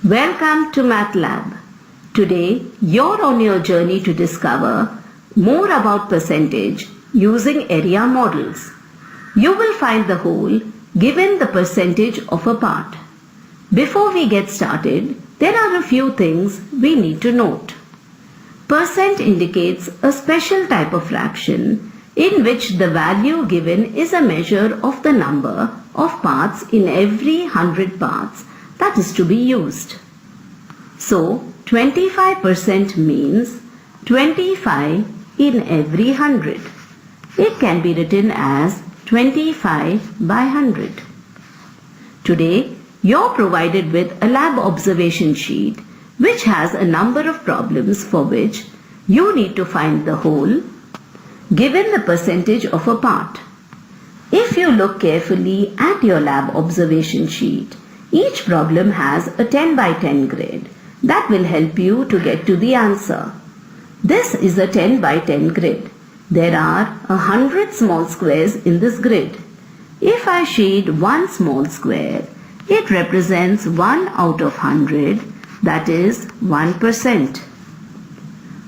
Welcome to Math Lab. Today, you're on your journey to discover more about percentage using area models. You will find the whole given the percentage of a part. Before we get started, there are a few things we need to note. Percent indicates a special type of fraction in which the value given is a measure of the number of parts in every 100 parts that is to be used. So, 25% means 25 in every 100. It can be written as 25 by 100. Today, you're provided with a lab observation sheet which has a number of problems for which you need to find the whole given the percentage of a part. If you look carefully at your lab observation sheet, each problem has a 10 by 10 grid that will help you to get to the answer. This is a 10 by 10 grid. There are 100 small squares in this grid. If I shade one small square, it represents 1 out of 100, that is 1%.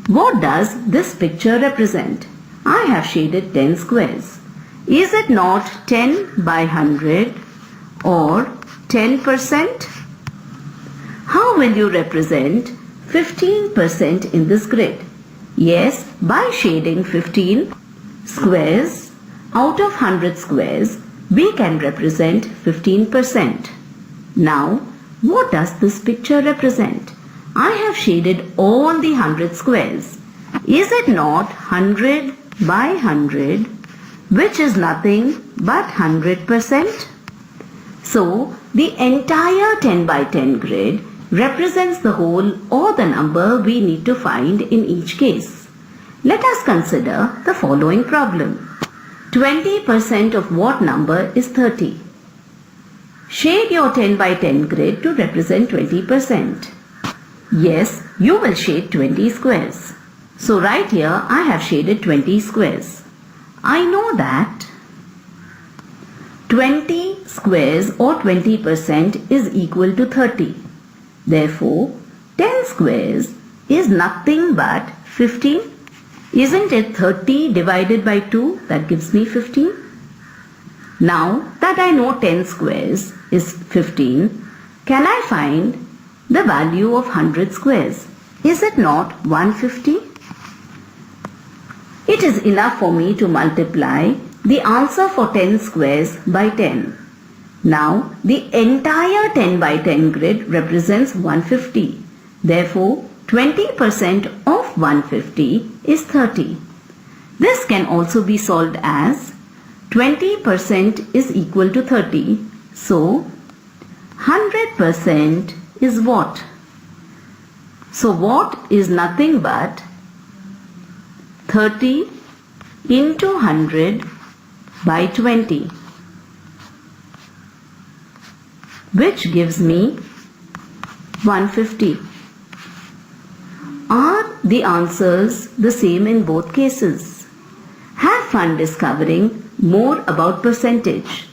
What does this picture represent? I have shaded 10 squares. Is it not 10 by 100 or 10%? How will you represent 15% in this grid? Yes, by shading 15 squares out of 100 squares, we can represent 15%. Now, what does this picture represent? I have shaded all the 100 squares. Is it not 100 by 100, which is nothing but 100%? So, the entire 10 by 10 grid represents the whole or the number we need to find in each case. Let us consider the following problem. 20% of what number is 30? Shade your 10 by 10 grid to represent 20%. Yes, you will shade 20 squares. So right here I have shaded 20 squares. I know that 20 squares or 20% is equal to 30. Therefore, 10 squares is nothing but 15. Isn't it 30 divided by 2 that gives me 15? Now that I know 10 squares is 15, can I find the value of 100 squares? Is it not 150? It is enough for me to multiply the answer for 10 squares by 10. Now, the entire 10 by 10 grid represents 150. Therefore, 20% of 150 is 30. This can also be solved as 20% is equal to 30. So, 100% is what? So, what is nothing but 30 into 100 by 20, which gives me 150. Are the answers the same in both cases? Have fun discovering more about percentage.